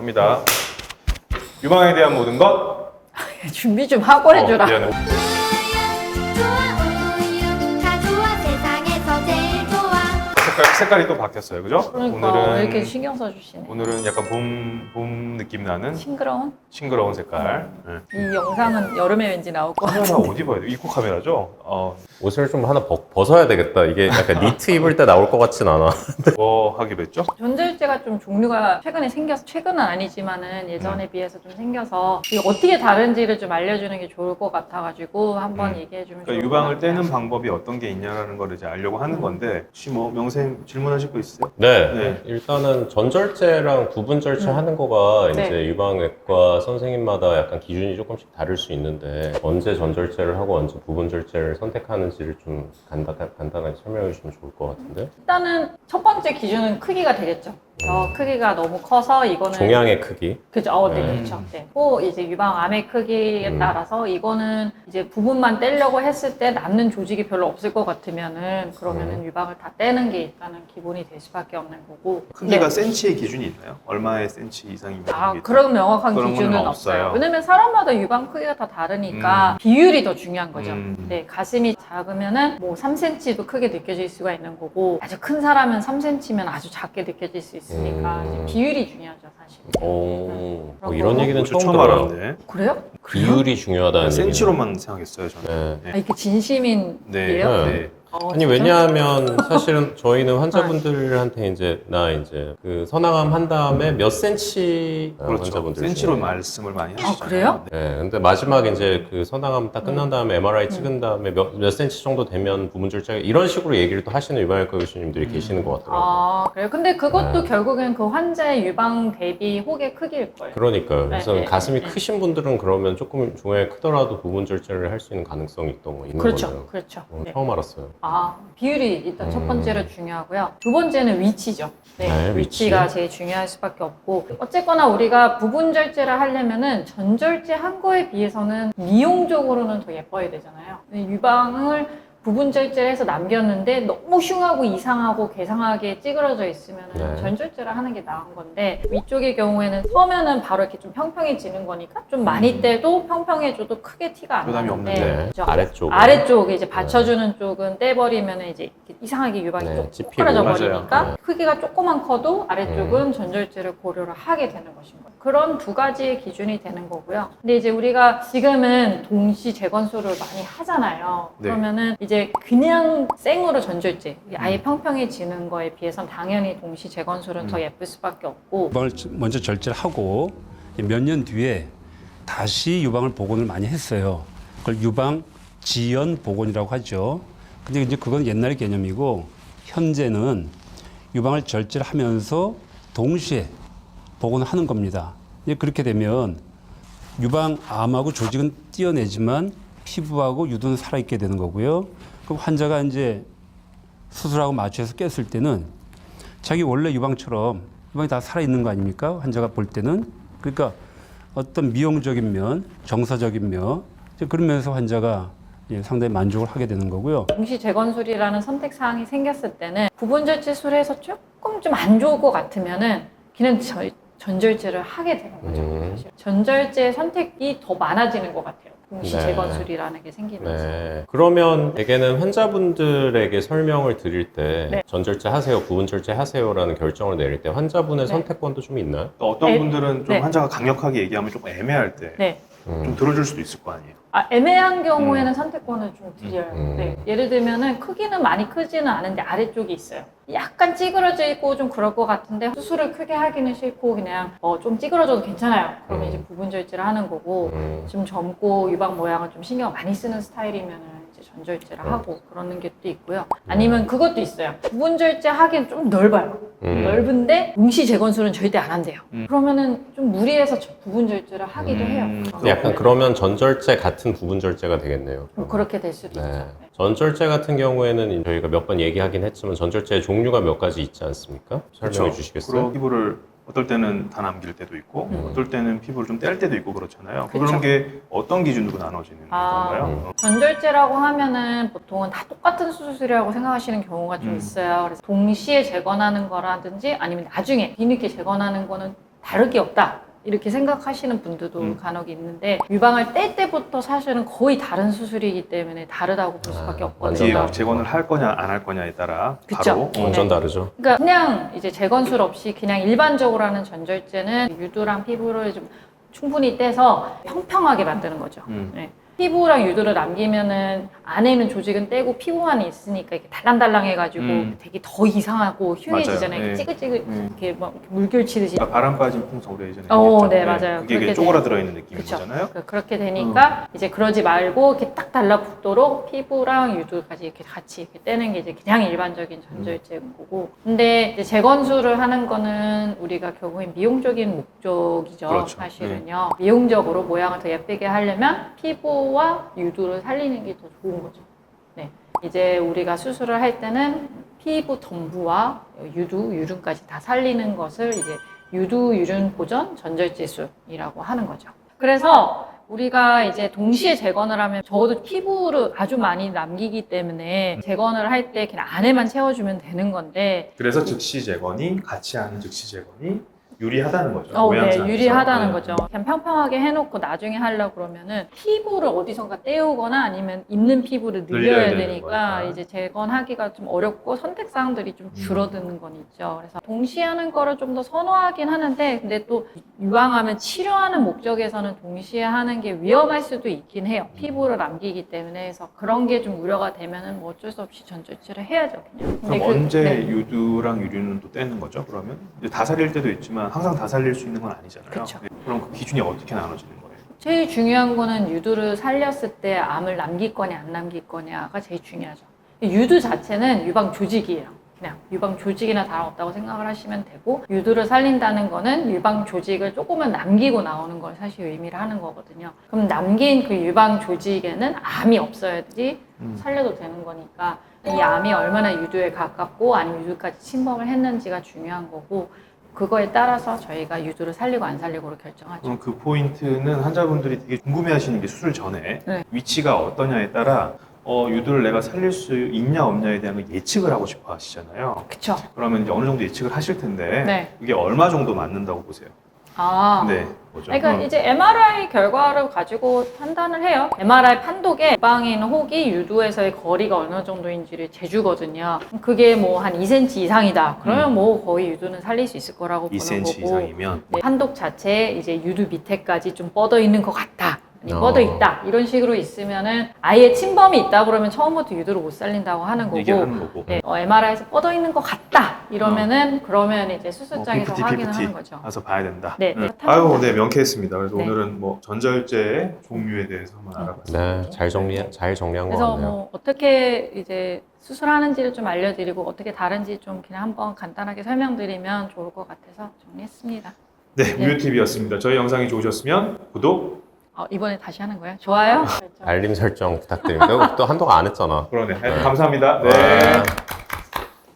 합니다. 유방에 대한 모든 것 준비 좀 하고 해주라. 미안해. 색깔이 또 바뀌었어요, 그죠? 그러니까 왜 이렇게 신경 써주시네. 오늘은 약간 봄 느낌 나는 싱그러운 색깔. 네. 이 영상은 여름에 왠지 나올 것 카메라 같은데. 어디 봐야 돼? 입구 카메라죠? 옷을 좀 하나 벗어야 되겠다. 이게 약간 니트 입을 때 나올 것 같진 않아. 뭐 하기로 했죠? 전자일제가 좀 종류가 최근에 생겨서, 최근은 아니지만은 예전에 비해서 좀 생겨서 이게 어떻게 다른지를 좀 알려주는 게 좋을 것 같아가지고 한번 얘기해주면 좋을 그러니까 것 유방을 같아요. 떼는 방법이 어떤 게 있냐라는 걸 이제 알려고 하는 건데 혹시 뭐 명생 질문하실 거 있어요? 네. 네. 일단은 전절제랑 부분절제 하는 거가 네. 이제 유방외과 선생님마다 약간 기준이 조금씩 다를 수 있는데 언제 전절제를 하고 언제 부분절제를 선택하는지를 좀 간단하게 설명해 주시면 좋을 것 같은데. 일단은 첫 번째 기준은 크기가 되겠죠. 크기가 너무 커서 이거는 종양의 크기. 그죠. 네, 네. 그렇죠. 네. 또 이제 유방암의 크기에 따라서 이거는 이제 부분만 떼려고 했을 때 남는 조직이 별로 없을 것 같으면은 그러면은 유방을 다 떼는 게 일단은 기본이 될 수밖에 없는 거고. 크기가 네. 센치의 기준이 있나요? 얼마의 센치 이상이면 그런 명확한 그런 기준은 거는 없어요. 없어요. 왜냐면 사람마다 유방 크기가 다 다르니까 비율이 더 중요한 거죠. 음. 네, 가슴이 작으면은 뭐 3cm도 크게 느껴질 수가 있는 거고 아주 큰 사람은 3cm면 아주 작게 느껴질 수 있으니까 이제 비율이 중요하죠, 사실. 뭐 이런 얘기는 처음 들어요. 알았네. 그래요? 비율이 중요하다는 얘기는. 센치로만 생각했어요, 저는. 네. 아, 이게 진심인데요? 네. 아니 진짜? 왜냐하면 사실은 저희는 환자분들한테 이제 그 선항암 한 다음에 몇 센치 그렇죠. 환자분들 센치로 중에. 말씀을 많이 하시잖아요. 그래요? 네, 근데 마지막에 이제 그 선항암 딱 끝난 다음에 MRI 찍은 다음에 몇 센치 정도 되면 부분절제 이런 식으로 얘기를 또 하시는 유방외과 교수님들이 계시는 것 같더라고요. 그래요? 근데 그것도 결국엔 그 환자의 유방 대비 혹의 크기일 거예요. 그러니까요. 그래서 네, 가슴이 네. 크신 분들은 그러면 조금 종양이 크더라도 부분절제를 할 수 있는 가능성이 있는 그렇죠. 거네요. 그렇죠. 네. 처음 알았어요. 비율이 일단 첫 번째로 중요하고요. 두 번째는 위치죠. 네, 네, 위치가 제일 중요할 수밖에 없고 어쨌거나 우리가 부분절제를 하려면은 전절제 한 거에 비해서는 미용적으로는 더 예뻐야 되잖아요. 유방을 부분절제를 해서 남겼는데 너무 흉하고 이상하고 괴상하게 찌그러져 있으면 네. 전절제를 하는 게 나은 건데 위쪽의 경우에는 서면은 바로 이렇게 좀 평평해지는 거니까 좀 많이 떼도 평평해져도 크게 티가 안 부담이 나는데 없는데. 네. 그죠? 아래쪽은. 아래쪽에 이제 받쳐주는 쪽은 떼버리면 이제 이상하게 유방이 네, 좀 찝히고. 쪼그라져 맞아요. 버리니까 네. 크기가 조그만 커도 아래쪽은 전절제를 고려를 하게 되는 것인 거예요. 그런 두 가지의 기준이 되는 거고요. 근데 이제 우리가 지금은 동시 재건수를 많이 하잖아요. 네. 그러면은 이제 그냥 생으로 전절제, 아예 평평해지는 거에 비해서는 당연히 동시 재건술은 더 예쁠 수밖에 없고. 유방을 먼저 절제를 하고 몇 년 뒤에 다시 유방을 복원을 많이 했어요. 그걸 유방 지연 복원이라고 하죠. 근데 이제 그건 옛날 개념이고 현재는 유방을 절제를 하면서 동시에 복원을 하는 겁니다. 이제 그렇게 되면 유방암하고 조직은 띄어내지만 피부하고 유두는 살아있게 되는 거고요. 그럼 환자가 이제 수술하고 마취해서 깼을 때는 자기 원래 유방처럼 유방이 다 살아있는 거 아닙니까? 환자가 볼 때는. 그러니까 어떤 미용적인 면, 정서적인 면, 이제 그런 면에서 환자가 상당히 만족을 하게 되는 거고요. 동시 재건술이라는 선택 사항이 생겼을 때는 부분절제술에서 조금 좀 안 좋을 것 같으면은 그냥 전절제를 하게 되는 거죠. 사실 전절제 선택이 더 많아지는 것 같아요. 동시 네. 재건술이라는 게 생기면서. 네. 그러면 대개는 환자분들에게 설명을 드릴 때 네. 전절제 하세요, 부분절제 하세요라는 결정을 내릴 때 환자분의 네. 선택권도 좀 있나요? 또 어떤 네. 분들은 좀 네. 환자가 강력하게 얘기하면 조금 애매할 때 좀 네. 들어줄 수도 있을 거 아니에요. 애매한 경우에는 선택권을 좀 드려요. 음. 네. 예를 들면은 크기는 많이 크지는 않은데 아래쪽이 있어요. 약간 찌그러져 있고 좀 그럴 것 같은데 수술을 크게 하기는 싫고 그냥 좀 찌그러져도 괜찮아요. 그러면 이제 부분절제를 하는 거고 좀 젊고 유방 모양을 좀 신경 많이 쓰는 스타일이면은 이제 전절제를 하고 그러는 게 또 있고요. 아니면 그것도 있어요. 부분절제 하기엔 좀 넓어요. 넓은데 동시 재건술은 절대 안 한대요. 그러면은 좀 무리해서 부분절제를 하기도 해요. 약간 그러면 전절제 같은 부분절제가 되겠네요. 그렇게 될 수도 네. 있죠. 전절제 같은 경우에는 저희가 몇 번 얘기하긴 했지만 전절제의 종류가 몇 가지 있지 않습니까? 설명해 주시겠어요? 그리고 피부를 어떨 때는 다 남길 때도 있고 어떨 때는 피부를 좀 뗄 때도 있고 그렇잖아요. 그쵸. 그런 게 어떤 기준으로 나눠지는 건가요? 전절제라고 하면은 보통은 다 똑같은 수술이라고 생각하시는 경우가 좀 있어요. 그래서 동시에 재건하는 거라든지 아니면 나중에 뒤늦게 재건하는 거는 다를 게 없다. 이렇게 생각하시는 분들도 간혹 있는데 유방을 뗄 때부터 사실은 거의 다른 수술이기 때문에 다르다고 볼 수밖에 없거든요. 이게 재건을 할 거냐 안 할 거냐에 따라 그쵸. 바로 완전 다르죠. 그러니까 그냥 이제 재건술 없이 그냥 일반적으로 하는 전절제는 유두랑 피부를 좀 충분히 떼서 평평하게 만드는 거죠. 네. 피부랑 유두를 남기면은 안에 있는 조직은 떼고 피부만 있으니까 이렇게 달랑달랑해가지고 되게 더 이상하고 흉해지잖아요. 맞아요. 네. 찌글찌글 이렇게 막 물결 치듯이. 그러니까 바람 빠진 풍선 우리 예전에 네, 얘기했잖아요. 맞아요. 그게 그렇게 쪼그라들어 있는 느낌인 그쵸. 거잖아요. 그렇게 되니까 이제 그러지 말고 이렇게 딱 달라붙도록 피부랑 유두까지 이렇게 같이 이렇게 떼는 게 이제 그냥 일반적인 전절제인 거고. 근데 이제 재건술을 하는 거는 우리가 결국엔 미용적인 목적이죠. 그렇죠. 사실은요. 미용적으로 모양을 더 예쁘게 하려면 피부와 유두를 살리는 게 더 좋은 거죠. 네. 이제 우리가 수술을 할 때는 피부 덤부와 유두, 유륜까지 다 살리는 것을 이제 유두, 유륜 보전 전절제술이라고 하는 거죠. 그래서 우리가 이제 동시에 재건을 하면 적어도 피부를 아주 많이 남기기 때문에 재건을 할 때 그냥 안에만 채워주면 되는 건데 그래서 즉시 재건이 같이 하는 즉시 재건이 유리하다는 거죠. 네, 모양상에서. 유리하다는 네. 거죠. 그냥 평평하게 해놓고 나중에 하려고 그러면은 피부를 어디선가 떼우거나 아니면 있는 피부를 늘려야 되는 되니까 거니까. 이제 재건하기가 좀 어렵고 선택사항들이 좀 줄어드는 건 있죠. 그래서 동시에 하는 거를 좀 더 선호하긴 하는데 근데 또 유방암을 치료하는 목적에서는 동시에 하는 게 위험할 수도 있긴 해요. 피부를 남기기 때문에 해서 그런 게 좀 우려가 되면은 뭐 어쩔 수 없이 전절제를 해야죠. 그냥. 그럼 근데 언제 네. 유두랑 유륜은 또 떼는 거죠? 그러면 이제 다 살릴 때도 있지만 항상 다 살릴 수 있는 건 아니잖아요. 그쵸. 그럼 그 기준이 어떻게 나눠지는 거예요? 제일 중요한 거는 유두를 살렸을 때 암을 남길 거냐 안 남길 거냐가 제일 중요하죠. 유두 자체는 유방 조직이에요. 그냥 유방 조직이나 다름없다고 생각을 하시면 되고 유두를 살린다는 거는 유방 조직을 조금은 남기고 나오는 걸 사실 의미를 하는 거거든요. 그럼 남긴 그 유방 조직에는 암이 없어야지 살려도 되는 거니까 이 암이 얼마나 유두에 가깝고 아니면 유두까지 침범을 했는지가 중요한 거고 그거에 따라서 저희가 유두를 살리고 안 살리고를 결정하죠. 그럼 그 포인트는 환자분들이 되게 궁금해하시는 게 수술 전에 네. 위치가 어떠냐에 따라 유두를 내가 살릴 수 있냐 없냐에 대한 걸 예측을 하고 싶어 하시잖아요. 그쵸? 그러면 이제 어느 정도 예측을 하실 텐데 네. 이게 얼마 정도 맞는다고 보세요? 네. 뭐죠? 그러니까 이제 MRI 결과를 가지고 판단을 해요. MRI 판독에 유방에 있는 혹이 유두에서의 거리가 어느 정도인지를 재주거든요. 그게 뭐 한 2cm 이상이다. 그러면 뭐 거의 유두는 살릴 수 있을 거라고 보는 2cm 거고. 이상이면 네, 판독 자체에 이제 유두 밑에까지 좀 뻗어 있는 것 같다. 아니, 뻗어 있다. 이런 식으로 있으면은 아예 침범이 있다 그러면 처음부터 유두를 못 살린다고 하는 거고. 얘기하는 거고. 네, MRI에서 뻗어 있는 것 같다. 이러면은 그러면 이제 수술장에서 확인을 하는 거죠. 가서 봐야 된다. 네, 응. 그렇답니다. 아유, 네, 명쾌했습니다. 그래서 네. 오늘은 뭐 전절제의 종류에 대해서 한번 알아봤습니다. 네, 잘 정리한 것 그래서 같네요. 뭐 어떻게 이제 수술하는지를 좀 알려드리고 어떻게 다른지 좀 그냥 한번 간단하게 설명드리면 좋을 것 같아서 정리했습니다. 네, 무유TV였습니다. 저희 영상이 좋으셨으면 구독, 이번에 다시 하는 거예요? 좋아요? 알림 설정 부탁드립니다. 또 한동안 안 했잖아. 그러네. 감사합니다. 네.